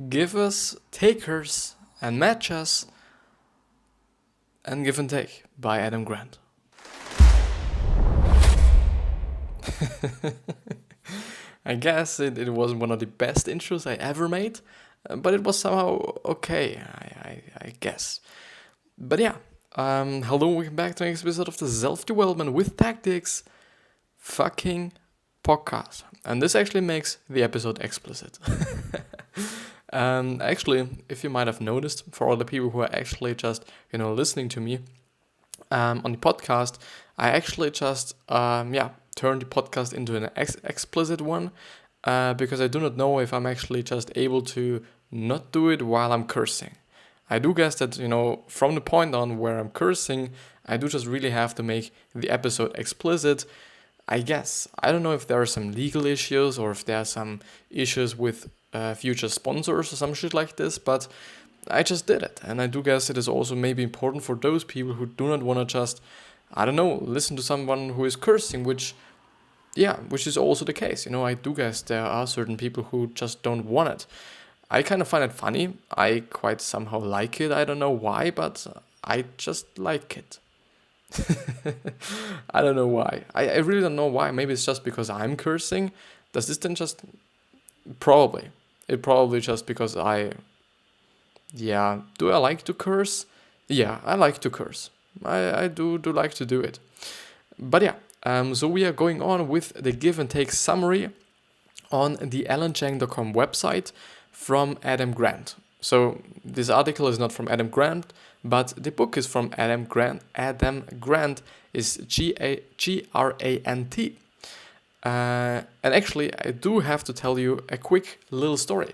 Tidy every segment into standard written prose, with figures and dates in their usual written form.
Givers, Takers, and Matches, and Give and Take by Adam Grant. I guess it wasn't one of the best intros I ever made, but it was somehow okay, I guess. But yeah, hello, welcome back to the next episode of the Self-Development with Tactics fucking podcast. And this actually makes the episode explicit. Actually, if you might have noticed, for all the people who are actually just, listening to me on the podcast, I actually just, turned the podcast into an explicit one because I do not know if I'm actually just able to not do it while I'm cursing. I do guess that, from the point on where I'm cursing, I do just really have to make the episode explicit. I guess. I don't know if there are some legal issues or if there are some issues with future sponsors or some shit like this, but I just did it. And I do guess it is also maybe important for those people who do not want to just, listen to someone who is cursing, which is also the case. I do guess there are certain people who just don't want it. I kind of find it funny. I quite somehow like it. I don't know why, but I just like it. I don't know why. I really don't know why. Maybe it's just because I'm cursing. Does this then just... Probably. It probably just because do I like to curse? Yeah, I like to curse. I do like to do it. But yeah, so we are going on with the give and take summary on the alanchang.com website from Adam Grant. So this article is not from Adam Grant, but the book is from Adam Grant. Adam Grant is Grant. And actually, I do have to tell you a quick little story,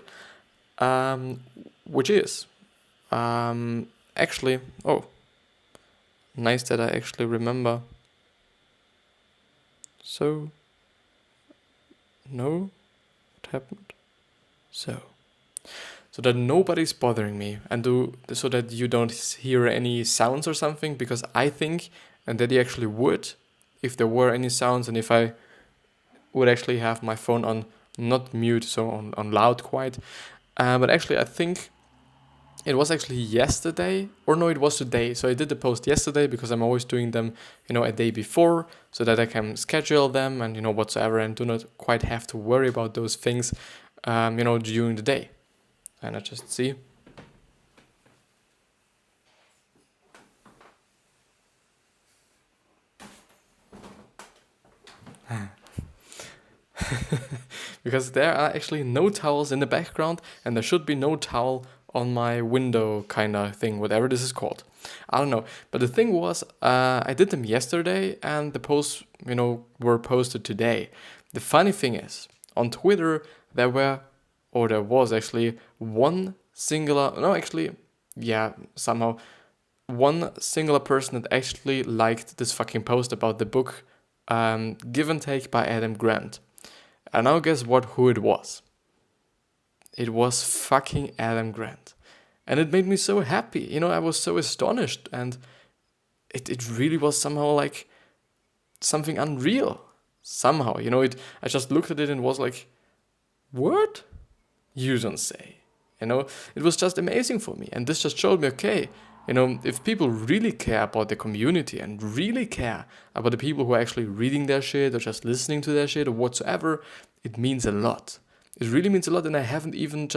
which is actually, nice that I actually remember. So, no, what happened? So that nobody's bothering me so that you don't hear any sounds or something, because I think, and that you actually would, if there were any sounds and if I would actually have my phone on not mute, so on loud quite. But actually I think it was actually yesterday, or no, it was today. So I did the post yesterday because I'm always doing them, a day before so that I can schedule them and, whatsoever, and do not quite have to worry about those things, during the day. And I just see. Because there are actually no towels in the background, and there should be no towel on my window kind of thing, whatever this is called. I don't know. But the thing was, I did them yesterday, and the posts, were posted today. The funny thing is, on Twitter, there was actually one singular person that actually liked this fucking post about the book Give and Take by Adam Grant. And now guess who it was? It was fucking Adam Grant. And it made me so happy. I was so astonished, and it really was somehow like something unreal. Somehow, I just looked at it and was like, what? You don't say. It was just amazing for me. And this just showed me, okay, if people really care about the community and really care about the people who are actually reading their shit or just listening to their shit or whatsoever, it means a lot. It really means a lot. And I haven't even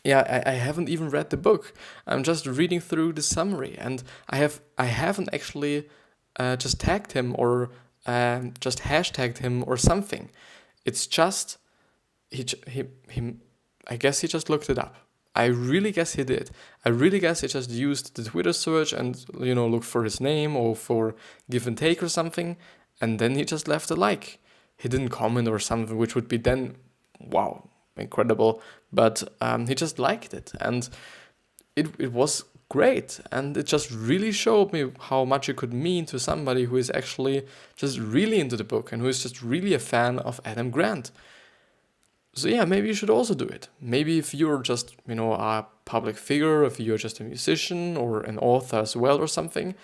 I haven't even read the book. I'm just reading through the summary, and I haven't actually just tagged him or just hashtagged him or something. It's just he I guess he just looked it up. I really guess he did. I really guess he just used the Twitter search and, looked for his name or for give and take or something, and then he just left a like. He didn't comment or something, which would be then, wow, incredible. But he just liked it, and it was great. And it just really showed me how much it could mean to somebody who is actually just really into the book and who is just really a fan of Adam Grant. So yeah, maybe you should also do it. Maybe if you're just, a public figure, if you're just a musician or an author as well or something,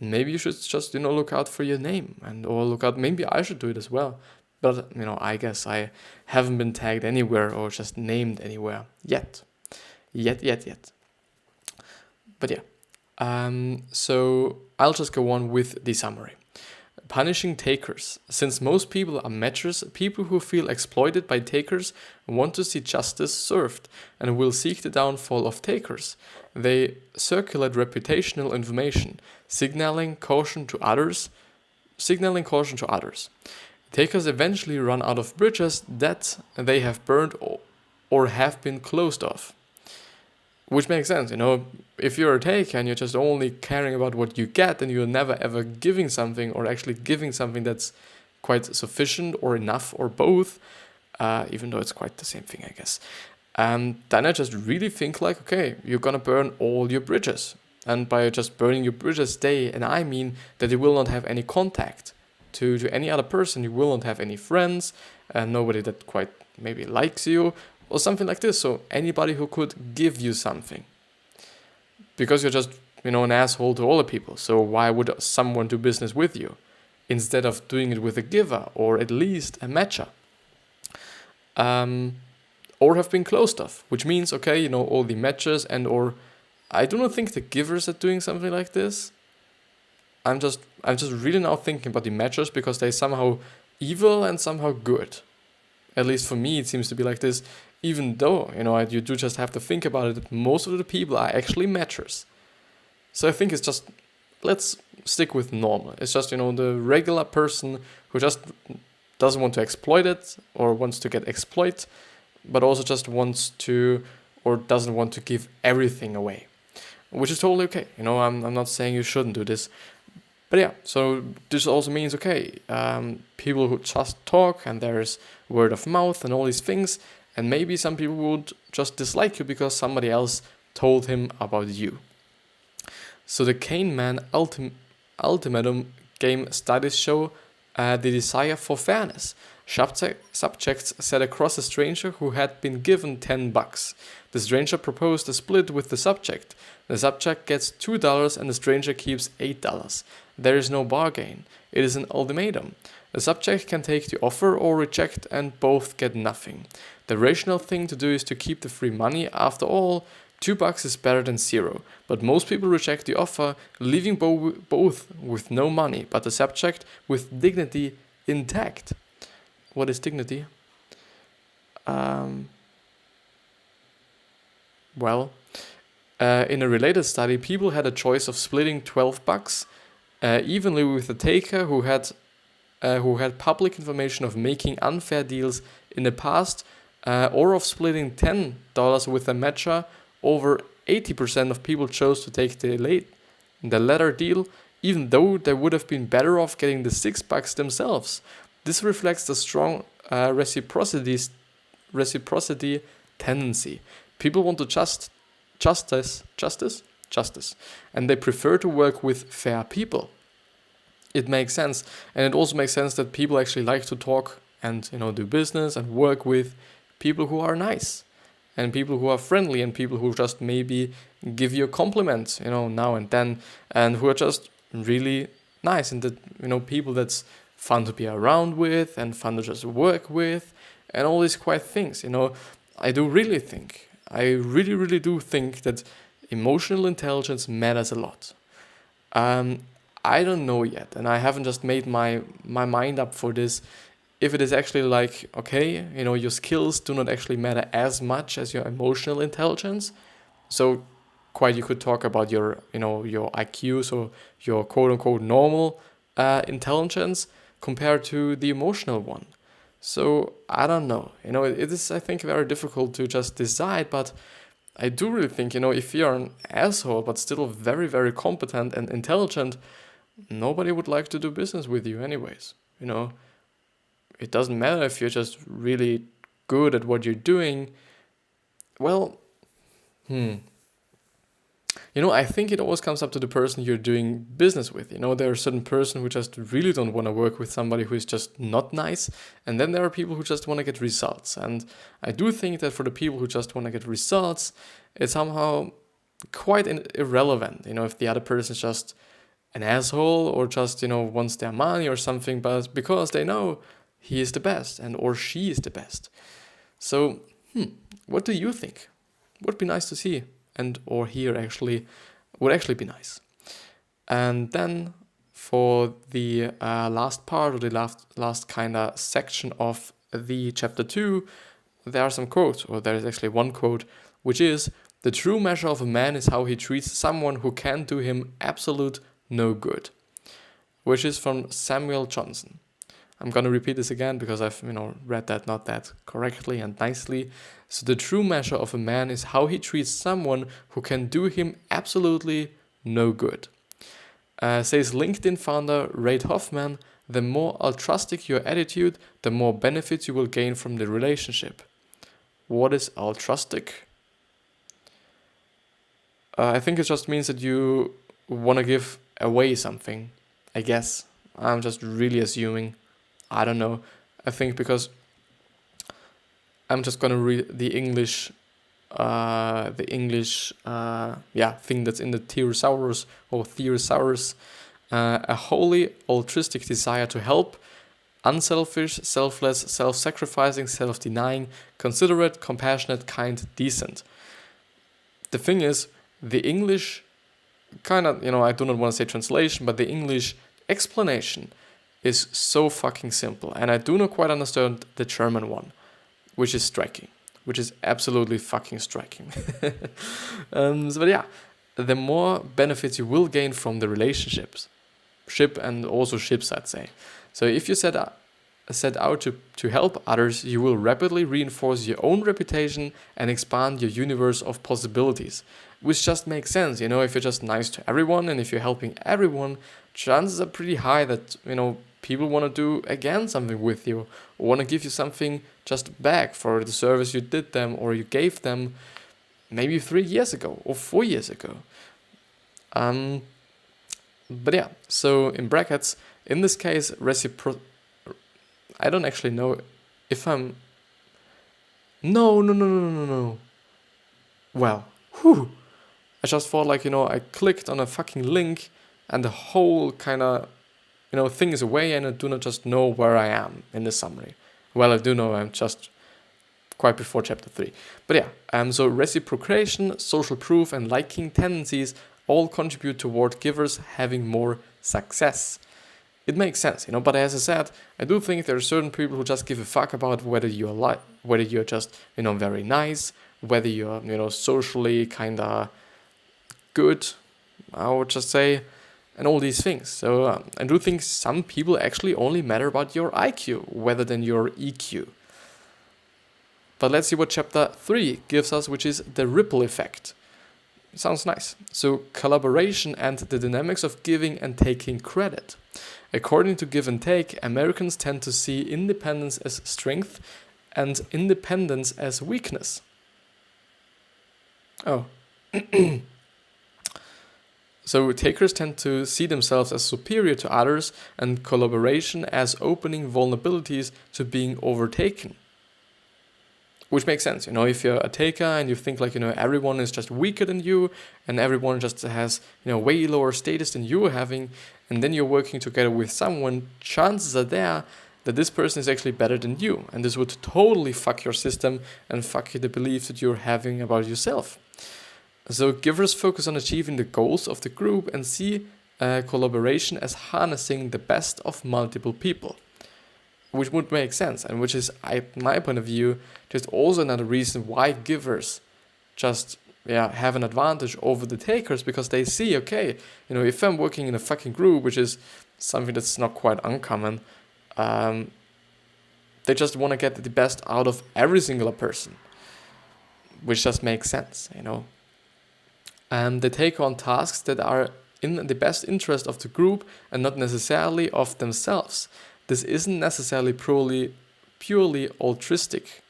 maybe you should just, look out for your name or look out, maybe I should do it as well. But, I guess I haven't been tagged anywhere or just named anywhere yet. Yet. But yeah. So I'll just go on with the summary. Punishing takers. Since most people are matchers, people who feel exploited by takers want to see justice served and will seek the downfall of takers. They circulate reputational information, signaling caution to others. Takers eventually run out of bridges that they have burned or have been closed off. Which makes sense, if you're a taker and you're just only caring about what you get and you're never ever giving something or actually giving something that's quite sufficient or enough or both, even though it's quite the same thing, I guess, then I just really think like, okay, you're gonna burn all your bridges. And by just burning your bridges, I mean that you will not have any contact to any other person, you will not have any friends, nobody that quite maybe likes you, or something like this. So anybody who could give you something. Because you're just, an asshole to all the people. So why would someone do business with you? Instead of doing it with a giver or at least a matcher. Or have been closed off. Which means, okay, all the matchers and or... I do not think the givers are doing something like this. I'm just really now thinking about the matchers because they're somehow evil and somehow good. At least for me, it seems to be like this. Even though, you do just have to think about it, that most of the people are actually matchers. So I think it's just, let's stick with normal. It's just, the regular person who just doesn't want to exploit it or wants to get exploited, but also just wants to or doesn't want to give everything away. Which is totally okay. I'm not saying you shouldn't do this. But yeah, so this also means, okay, people who just talk and there's word of mouth and all these things, and maybe some people would just dislike you because somebody else told him about you. So the Kahneman ultimatum game studies show the desire for fairness. Subjects sat across a stranger who had been given $10. The stranger proposed a split with the subject. The subject gets $2 and the stranger keeps $8. There is no bargain. It is an ultimatum. The subject can take the offer or reject and both get nothing. The rational thing to do is to keep the free money. After all, $2 is better than zero. But most people reject the offer, leaving both with no money, but the subject with dignity intact. What is dignity? In a related study, people had a choice of splitting $12 evenly with the taker who had public information of making unfair deals in the past, or of splitting $10 with a matcher. Over 80% of people chose to take the latter deal, even though they would have been better off getting the $6 themselves. This reflects the strong reciprocity tendency. People want to justice, and they prefer to work with fair people. It makes sense, and it also makes sense that people actually like to talk and do business and work with people who are nice, and people who are friendly, and people who just maybe give you a compliment, now and then, and who are just really nice, and that people that's fun to be around with and fun to just work with, and all these quiet things. I really do think that emotional intelligence matters a lot. I don't know yet, and I haven't just made my mind up for this, if it is actually like, okay, your skills do not actually matter as much as your emotional intelligence. So quite you could talk about your IQ, so your quote unquote normal intelligence compared to the emotional one. So I don't know, it is, I think, very difficult to just decide, but I do really think, if you're an asshole but still very, very competent and intelligent, nobody would like to do business with you anyways. It doesn't matter if you're just really good at what you're doing. Well, I think it always comes up to the person you're doing business with. There are certain person who just really don't want to work with somebody who is just not nice. And then there are people who just want to get results. And I do think that for the people who just want to get results, it's somehow quite irrelevant, if the other person is just an asshole or just, wants their money or something. But because they know he is the best and or she is the best. So, what do you think? Would be nice to see and or hear actually, would actually be nice. And then for the last part, or the last kind of section of the chapter 2, there are some quotes, or there is actually one quote, which is, "The true measure of a man is how he treats someone who can do him absolute no good," which is from Samuel Johnson. I'm going to repeat this again because I've read that not that correctly and nicely. So the true measure of a man is how he treats someone who can do him absolutely no good. Says LinkedIn founder Reid Hoffman, "The more altruistic your attitude, the more benefits you will gain from the relationship." What is altruistic? I think it just means that you want to give away something, I guess. I'm just really assuming. I don't know. I think because I'm just gonna read the English thing that's in the Thesaurus or Thesaurus. A wholly altruistic desire to help, unselfish, selfless, self-sacrificing, self-denying, considerate, compassionate, kind, decent. The thing is, the English kind of, I do not want to say translation, but the English explanation is so fucking simple. And I do not quite understand the German one, which is striking, which is absolutely fucking striking. But yeah, the more benefits you will gain from the relationships, and also ships, I'd say. So if you set out to help others, you will rapidly reinforce your own reputation and expand your universe of possibilities, which just makes sense. If you're just nice to everyone and if you're helping everyone, chances are pretty high that, people want to do again something with you, or want to give you something just back for the service you did them or you gave them maybe 3 years ago or 4 years ago. But yeah, so in brackets, in this case, I don't actually know if I'm... No. Well, I just thought I clicked on a fucking link and the whole kind of, thing is away and I do not just know where I am in the summary. Well, I do know I'm just quite before chapter 3. But yeah, so reciprocation, social proof and liking tendencies all contribute toward givers having more success. It makes sense, but as I said, I do think there are certain people who just give a fuck about whether you're just, very nice, whether you're, socially kind of good, I would just say, and all these things. So I do think some people actually only matter about your IQ rather than your EQ. But let's see what chapter 3 gives us, which is the ripple effect. Sounds nice. So collaboration and the dynamics of giving and taking credit. According to Give and Take, Americans tend to see independence as strength and independence as weakness. Oh. So takers tend to see themselves as superior to others and collaboration as opening vulnerabilities to being overtaken. Which makes sense, if you're a taker and you think everyone is just weaker than you and everyone just has, way lower status than you are having, and then you're working together with someone, chances are there that this person is actually better than you. And this would totally fuck your system and fuck the belief that you're having about yourself. So givers focus on achieving the goals of the group and see collaboration as harnessing the best of multiple people. Which would make sense, and which is, my point of view, just also another reason why givers just have an advantage over the takers, because they see, okay, if I'm working in a fucking group, which is something that's not quite uncommon, they just want to get the best out of every single person, which just makes sense, And they take on tasks that are in the best interest of the group and not necessarily of themselves. This isn't necessarily purely altruistic.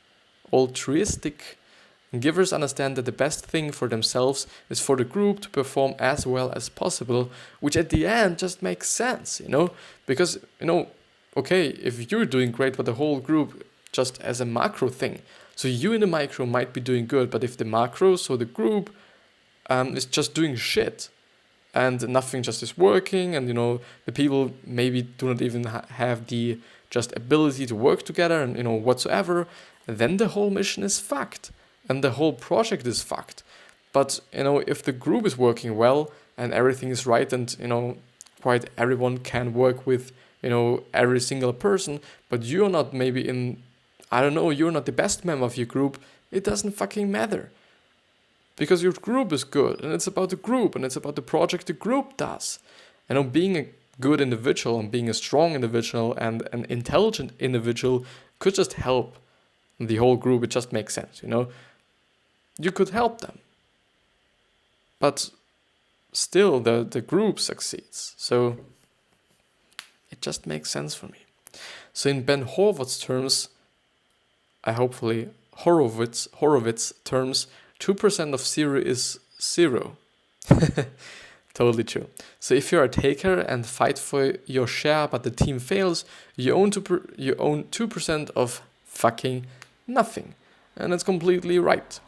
Givers understand that the best thing for themselves is for the group to perform as well as possible, which at the end just makes sense, because, okay, if you're doing great, but the whole group just as a macro thing. So you in the micro might be doing good, but if the macro, so the group, is just doing shit, and nothing just is working, and the people maybe do not even have the just ability to work together and, whatsoever, then the whole mission is fucked and the whole project is fucked. But, if the group is working well and everything is right and, quite everyone can work with, every single person, but you're not maybe you're not the best member of your group, it doesn't fucking matter. Because your group is good, and it's about the group, and it's about the project the group does. Being a good individual and being a strong individual and an intelligent individual could just help the whole group. It just makes sense, You could help them. But still, the group succeeds. So it just makes sense for me. So in Ben Horowitz terms, Horowitz terms, 2% of 0 is 0. Totally true. So if you're a taker and fight for your share but the team fails, you own 2% of fucking nothing. And that's completely right.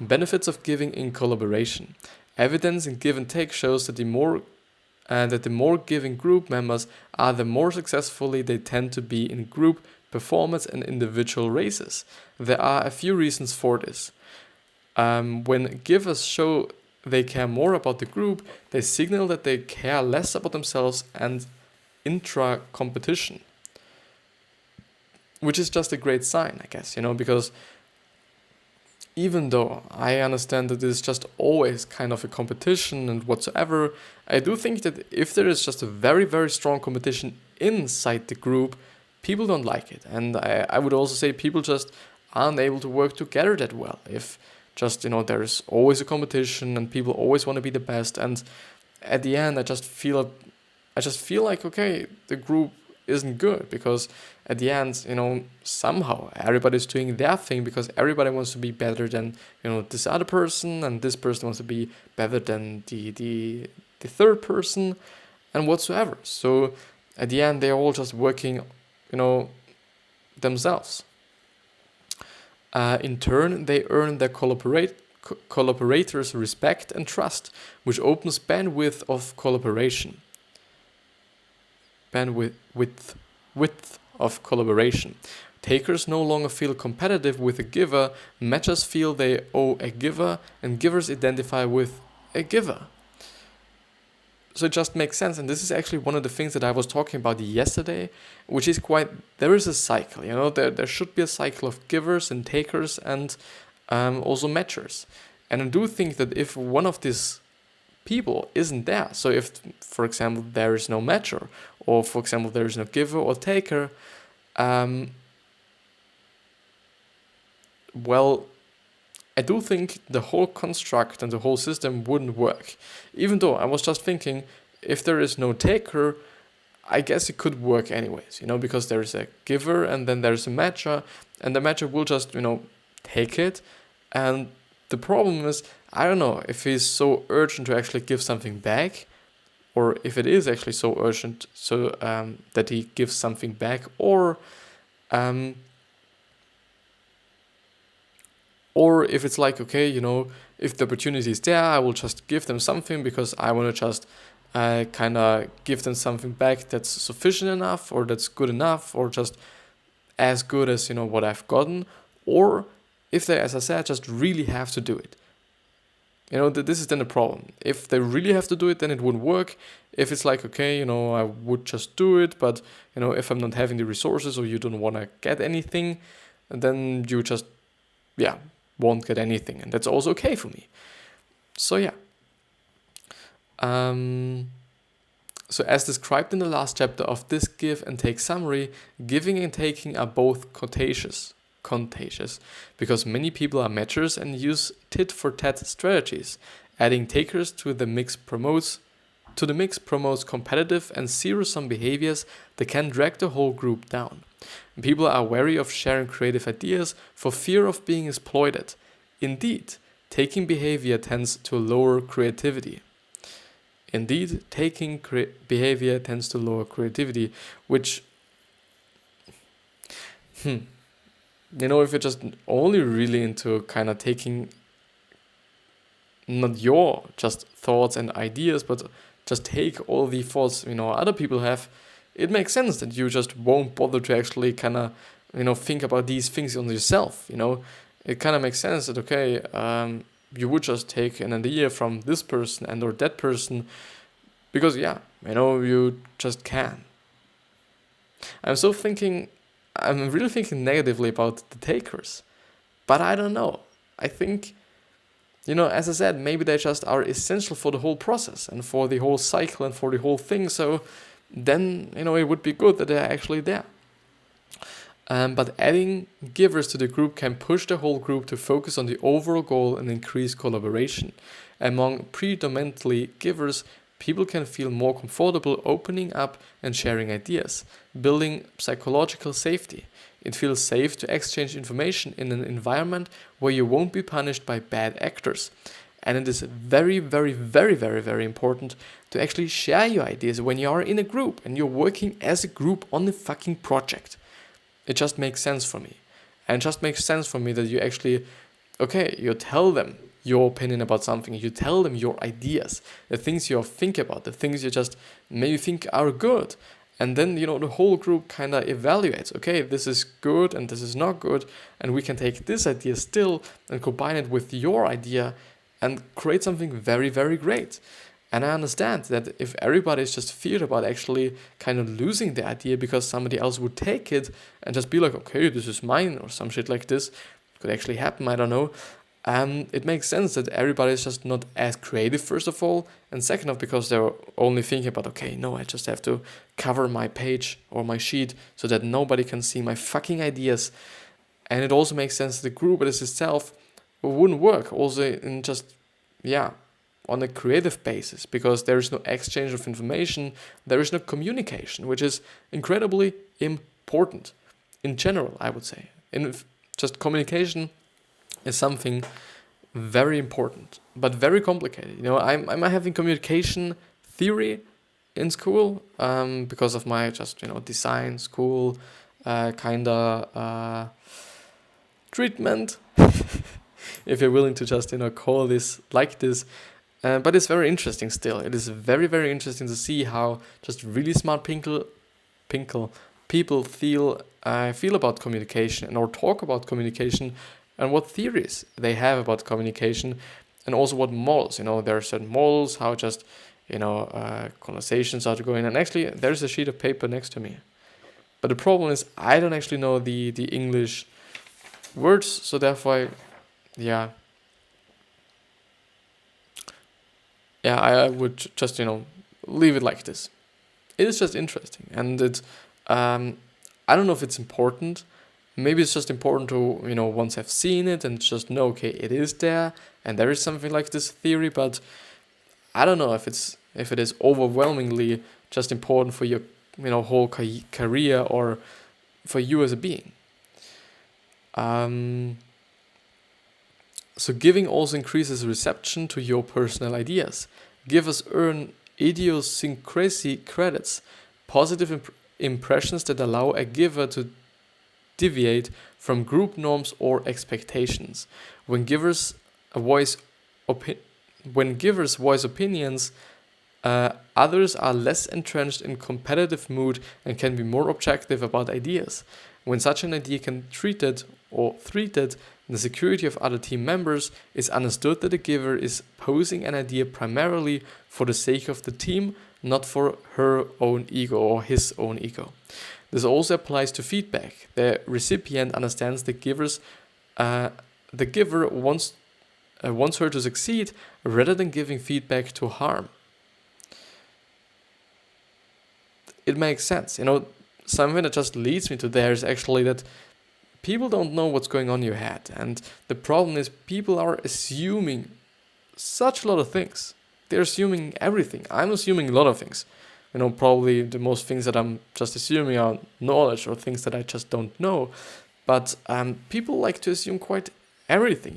Benefits of giving in collaboration. Evidence in give and take shows that the more giving group members are, the more successfully they tend to be in group performance and individual races. There are a few reasons for this. When givers show they care more about the group, they signal that they care less about themselves and intra-competition. Which is just a great sign, I guess, because even though I understand that it's just always kind of a competition and whatsoever, I do think that if there is just a very, very strong competition inside the group, people don't like it. And I would also say people just aren't able to work together that well. If just, there's always a competition and people always want to be the best. And at the end, I just feel like, okay, the group isn't good, because at the end, somehow everybody's doing their thing because everybody wants to be better than, this other person, and this person wants to be better than the third person and whatsoever. So at the end, they're all just working, themselves. In turn, they earn their collaborators' respect and trust, which opens bandwidth of collaboration. Width of collaboration. Takers no longer feel competitive with a giver, matchers feel they owe a giver, and givers identify with a giver. So it just makes sense, and this is actually one of the things that I was talking about yesterday, which is there is a cycle, there should be a cycle of givers and takers and also matchers. And I do think that if one of these people isn't there, so if, for example, there is no matcher, or for example, there is no giver or taker, well, I do think the whole construct and the whole system wouldn't work. Even though I was just thinking, if there is no taker, I guess it could work anyways, because there is a giver and then there's a matcher, and the matcher will just, take it. And the problem is, I don't know if he's so urgent to actually give something back, or if it is actually so urgent so that he gives something back, or if it's like, okay, if the opportunity is there, I will just give them something because I want to just kind of give them something back that's sufficient enough, or that's good enough, or just as good as, what I've gotten. Or if they, as I said, just really have to do it. This is then the problem. If they really have to do it, then it wouldn't work. If it's like, okay, I would just do it, but, if I'm not having the resources or you don't want to get anything, then you just, won't get anything. And that's also okay for me. So, yeah. So as described in the last chapter of this give and take summary, giving and taking are both contagious, because many people are matchers and use tit-for-tat strategies. Adding takers to the mix promotes competitive and zero-sum behaviors that can drag the whole group down. People are wary of sharing creative ideas for fear of being exploited. Indeed, taking behavior tends to lower creativity. Which, if you're just only really into kind of taking not your just thoughts and ideas, but just take all the thoughts, other people have, it makes sense that you just won't bother to actually kind of, think about these things on yourself. It kind of makes sense that, okay, you would just take an idea from this person and or that person because, you just can. I'm really thinking negatively about the takers, but I don't know. I think, as I said, maybe they just are essential for the whole process and for the whole cycle and for the whole thing. So then, it would be good that they're actually there. But adding givers to the group can push the whole group to focus on the overall goal and increase collaboration. Among predominantly givers, people can feel more comfortable opening up and sharing ideas, building psychological safety. It feels safe to exchange information in an environment where you won't be punished by bad actors. And it is very, very, very, very, very important to actually share your ideas when you are in a group and you're working as a group on the fucking project. It just makes sense for me. And it just makes sense for me that you actually, you tell them your opinion about something. You tell them your ideas, the things you think about, the things you just maybe think are good. And then, the whole group kind of evaluates, okay, this is good and this is not good. And we can take this idea still and combine it with your idea and create something very, very great. And I understand that if everybody is just feared about actually kind of losing the idea because somebody else would take it and just be like, okay, this is mine or some shit like this, could actually happen, I don't know. It makes sense that everybody is just not as creative, first of all, and second off, because they're only thinking about, okay, no, I just have to cover my page or my sheet so that nobody can see my fucking ideas. And it also makes sense that the group as itself wouldn't work also in just, on a creative basis, because there is no exchange of information, there is no communication, which is incredibly important in general, I would say. Just communication is something very important, but very complicated. I'm having communication theory in school because of my just, design school treatment, if you're willing to just, call this like this. But it's very interesting still. It is very, very interesting to see how just really smart people feel about communication or talk about communication and what theories they have about communication and also what models. There are certain models, how just, conversations are going. And actually, there's a sheet of paper next to me. But the problem is I don't actually know the English words, so therefore, I would just, leave it like this. It is just interesting. And it's, I don't know if it's important. Maybe it's just important to, once I've seen it and just know, okay, it is there and there is something like this theory, but I don't know if it is overwhelmingly just important for your, whole career or for you as a being. So giving also increases reception to your personal ideas. Givers earn idiosyncrasy credits, positive impressions that allow a giver to deviate from group norms or expectations. When givers voice opinions, others are less entrenched in competitive mood and can be more objective about ideas. When such an idea can treated, the security of other team members, is understood that the giver is posing an idea primarily for the sake of the team, not for her own ego or his own ego. This also applies to feedback. The recipient understands the giver wants her to succeed rather than giving feedback to harm. It makes sense. Something that just leads me to there is actually that people don't know what's going on in your head. And the problem is people are assuming such a lot of things. They're assuming everything. I'm assuming a lot of things. Probably the most things that I'm just assuming are knowledge or things that I just don't know. But people like to assume quite everything,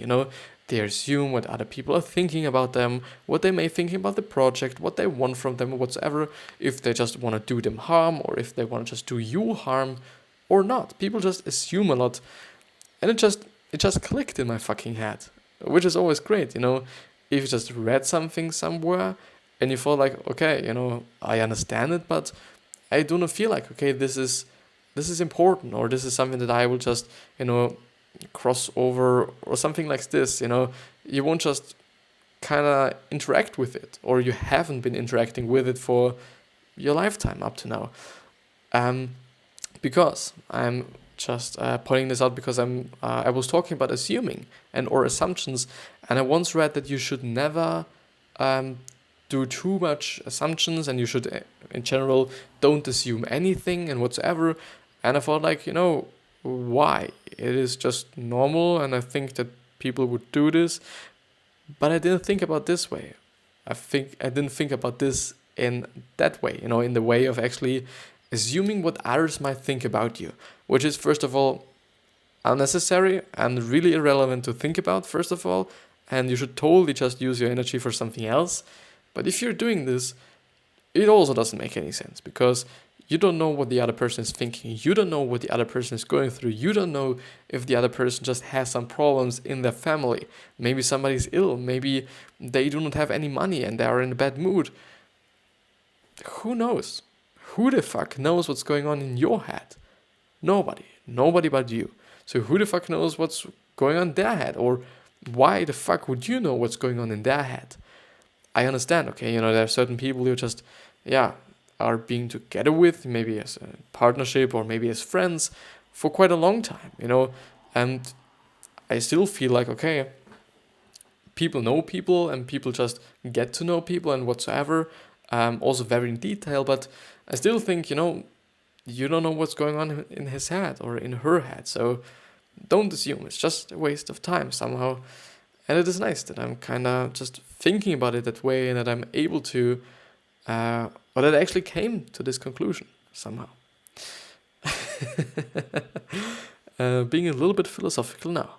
They assume what other people are thinking about them, what they may think about the project, what they want from them, whatsoever, if they just want to do them harm or if they want to just do you harm or not. People just assume a lot. And it just clicked in my fucking head, which is always great, If you just read something somewhere and you feel like, okay, I understand it, but I do not feel like, okay, this is important, or this is something that I will just, cross over, or something like this. You won't just kind of interact with it, or you haven't been interacting with it for your lifetime up to now. Because I'm just pointing this out because I was talking about assuming and or assumptions, and I once read that you should never do too much assumptions, and you should, in general, don't assume anything and whatsoever. And I thought, like, why? It is just normal, and I think that people would do this, but I didn't think about this way. I didn't think about this in that way, in the way of actually assuming what others might think about you, which is, first of all, unnecessary and really irrelevant to think about, first of all, and you should totally just use your energy for something else. But if you're doing this, it also doesn't make any sense, because you don't know what the other person is thinking. You don't know what the other person is going through. You don't know if the other person just has some problems in their family. Maybe somebody's ill. Maybe they do not have any money and they are in a bad mood. Who knows? Who the fuck knows what's going on in your head? Nobody. Nobody but you. So who the fuck knows what's going on in their head? Or why the fuck would you know what's going on in their head? I understand, okay, there are certain people who just, are being together with, maybe as a partnership or maybe as friends for quite a long time, and I still feel like, okay, people know people and people just get to know people and whatsoever, also very in detail, but I still think, you don't know what's going on in his head or in her head, so don't assume. It's just a waste of time somehow. And it is nice that I'm kind of just thinking about it that way, and that I'm able to, or that I actually came to this conclusion somehow. Being a little bit philosophical now.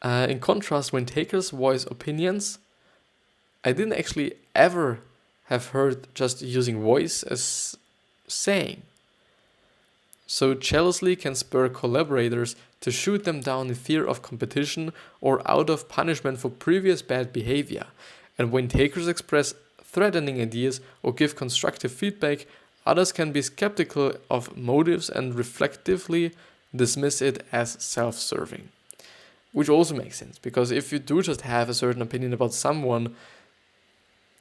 In contrast, when takers voice opinions, I didn't actually ever have heard just using voice as saying. So jealousy can spur collaborators to shoot them down in fear of competition or out of punishment for previous bad behavior. And when takers express threatening ideas or give constructive feedback, others can be skeptical of motives and reflectively dismiss it as self-serving. Which also makes sense, because if you do just have a certain opinion about someone,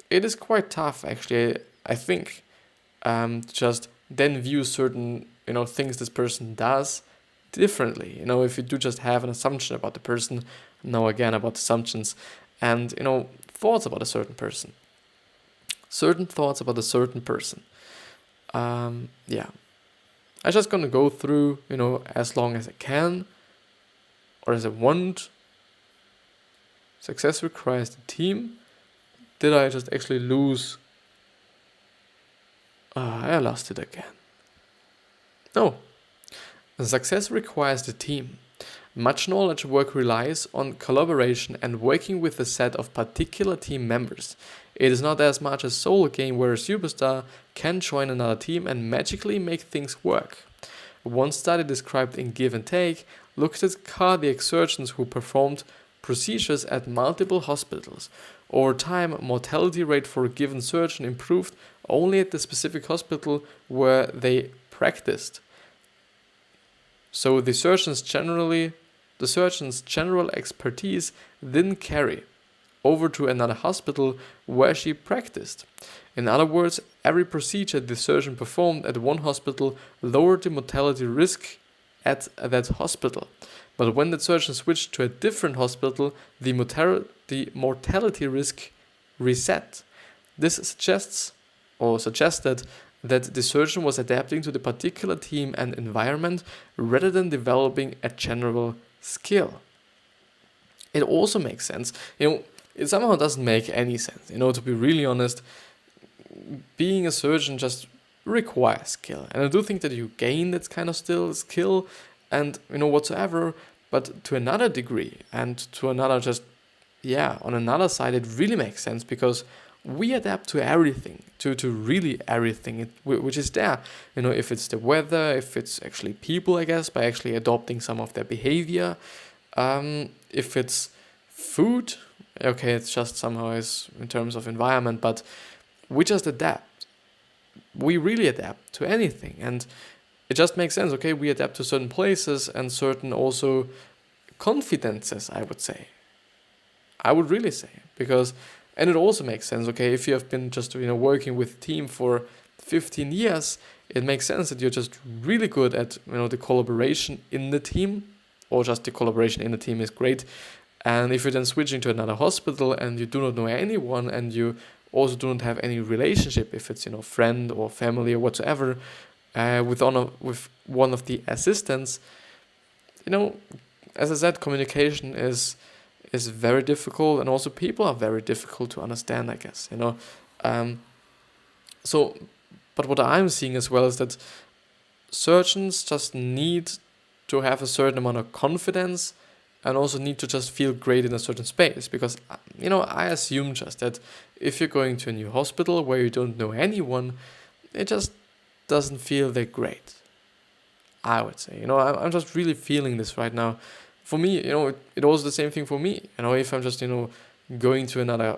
it is quite tough, actually, I think, just then view certain things this person does differently. If you do just have an assumption about the person, now again about assumptions, and thoughts about a certain person, certain thoughts about a certain person. I'm just gonna go through as long as I can, or as I want. Success requires the team. Did I just actually lose? I lost it again. No. Success requires the team. Much knowledge work relies on collaboration and working with a set of particular team members. It is not as much a solo game where a superstar can join another team and magically make things work. One study described in Give and Take looked at cardiac surgeons who performed procedures at multiple hospitals. Over time, mortality rate for a given surgeon improved only at the specific hospital where they practiced. So the surgeon's general expertise didn't carry over to another hospital where she practiced. In other words, every procedure the surgeon performed at one hospital lowered the mortality risk at that hospital. But when the surgeon switched to a different hospital, the mortality risk reset. This suggested that the surgeon was adapting to the particular team and environment rather than developing a general skill. It also makes sense. It somehow doesn't make any sense. To be really honest, being a surgeon just requires skill. And I do think that you gain that kind of skill and, whatsoever, but to another degree and to another on another side, it really makes sense because we adapt to everything, to really everything which is there. If it's the weather, if it's actually people, I guess, by actually adopting some of their behavior. If it's food, okay, it's just somehow is in terms of environment, but we just adapt. we really adapt to anything, and it just makes sense. Okay, we adapt to certain places and certain also confidences, I would say. I would really say, because, and it also makes sense. Okay, if you have been just working with a team for 15 years, it makes sense that you're just really good at the collaboration in the team, or just the collaboration in the team is great. And if you're then switching to another hospital and you do not know anyone, and you also do not have any relationship, if it's friend or family or whatsoever, with one of the assistants, as I said, communication is very difficult, and also people are very difficult to understand, I guess. But what I'm seeing as well is that surgeons just need to have a certain amount of confidence, and also need to just feel great in a certain space, because I assume just that if you're going to a new hospital where you don't know anyone, it just doesn't feel that great, I would say. I'm just really feeling this right now. For me, it was the same thing for me. If I'm just going to another,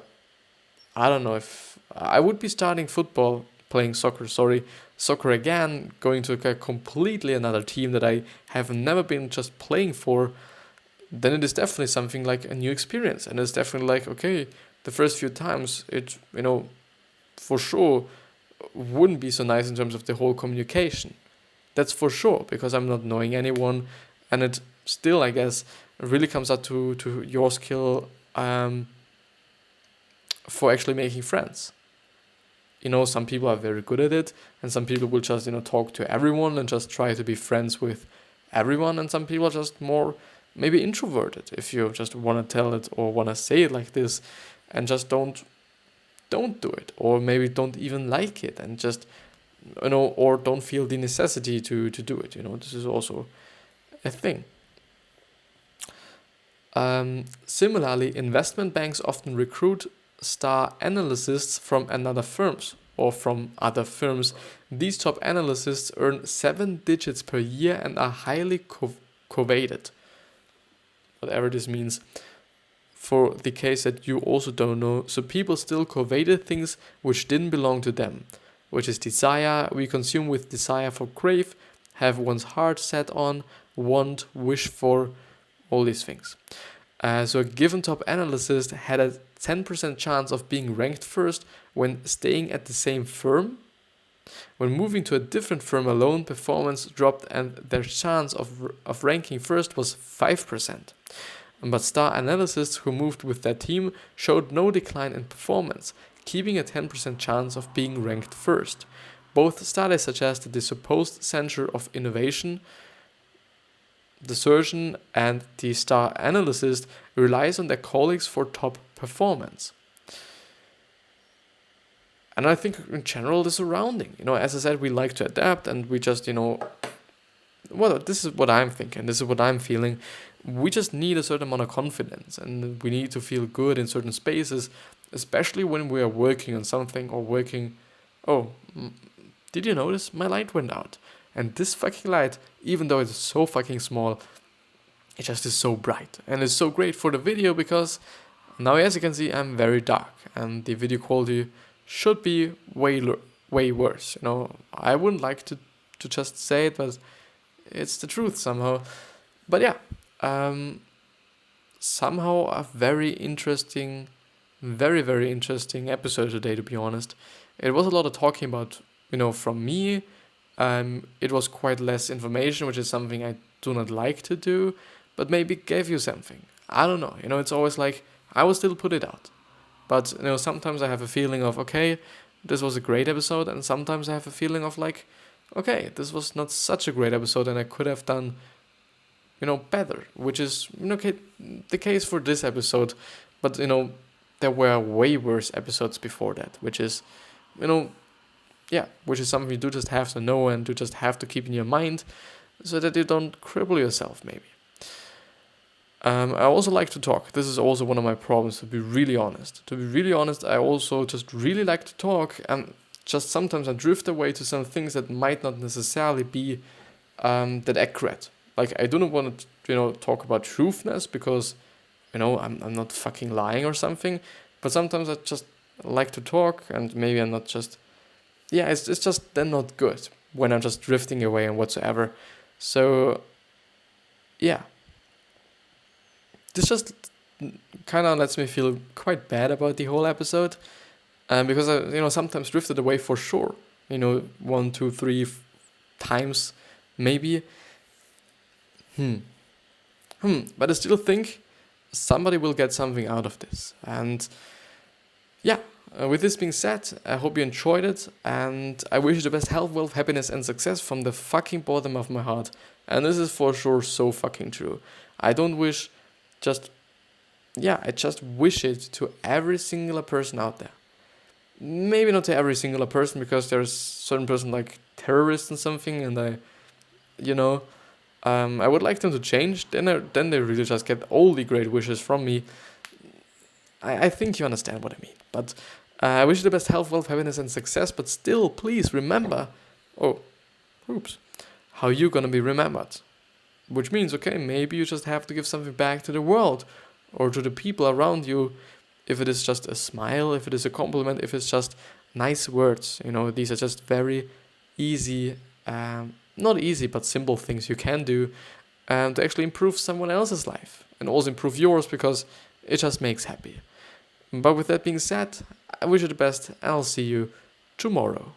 I don't know, if I would be starting playing soccer again, going to a completely another team that I have never been just playing for, then it is definitely something like a new experience. And it's definitely like, okay, the first few times, it, for sure wouldn't be so nice in terms of the whole communication. That's for sure, because I'm not knowing anyone, and it still, I guess, really comes out to your skill for actually making friends. Some people are very good at it, and some people will just, talk to everyone and just try to be friends with everyone, and some people are just more maybe introverted, if you just want to tell it or want to say it like this, and just don't do it, or maybe don't even like it, and just, or don't feel the necessity to do it. This is also a thing. Similarly, investment banks often recruit star analysts from another firms or from other firms. These top analysts earn 7 digits per year and are highly coveted, whatever this means. For the case that you also don't know, so people still coveted things which didn't belong to them, which is desire. We consume with desire for crave, have one's heart set on, want, wish for, all these things. So a given top analyst had a 10% chance of being ranked first when staying at the same firm. When moving to a different firm alone, performance dropped and their chance of ranking first was 5%. But star analysts who moved with their team showed no decline in performance, keeping a 10% chance of being ranked first. Both studies suggest that the supposed center of innovation, the surgeon and the star analyst, relies on their colleagues for top performance. And I think in general the surrounding, as I said, we like to adapt, and we just, well, this is what I'm thinking, this is what I'm feeling. We just need a certain amount of confidence, and we need to feel good in certain spaces, especially when we are working on something or working. Oh, did you notice my light went out? And this fucking light, even though it's so fucking small, it just is so bright. And it's so great for the video, because now, as you can see, I'm very dark, and the video quality should be way worse. I wouldn't like to just say it, but it's the truth somehow. But yeah, somehow a very interesting, very interesting episode today, to be honest. It was a lot of talking about, from me. It was quite less information, which is something I do not like to do, but maybe gave you something. I don't know. It's always like, I will still put it out. But, sometimes I have a feeling of, okay, this was a great episode, and sometimes I have a feeling of like, okay, this was not such a great episode, and I could have done, better, which is, the case for this episode. But, there were way worse episodes before that, which is, which is something you do just have to know and to just have to keep in your mind, so that you don't cripple yourself, maybe. I also like to talk. This is also one of my problems, to be really honest. I also just really like to talk, and just sometimes I drift away to some things that might not necessarily be that accurate. Like, I do not want to, talk about truthness, because, I'm not fucking lying or something, but sometimes I just like to talk, and maybe I'm not just yeah, it's just then not good when I'm just drifting away and whatsoever. So yeah, this just kind of lets me feel quite bad about the whole episode, because I, sometimes drifted away for sure. 1, 2, 3 times, maybe. But I still think somebody will get something out of this. And yeah, with this being said, I hope you enjoyed it, and I wish you the best health, wealth, happiness, and success from the fucking bottom of my heart. And this is for sure so fucking true. I don't wish just, I just wish it to every singular person out there. Maybe not to every singular person, because there's certain person like terrorists and something, and I would like them to change. Then they really just get all the great wishes from me. I think you understand what I mean. But I wish you the best health, wealth, happiness, and success. But still, please remember, how you gonna be remembered. Which means, okay, maybe you just have to give something back to the world or to the people around you. If it is just a smile, if it is a compliment, if it's just nice words. These are just very easy, not easy, but simple things you can do to actually improve someone else's life. And also improve yours, because it just makes happy. But with that being said, I wish you the best, and I'll see you tomorrow.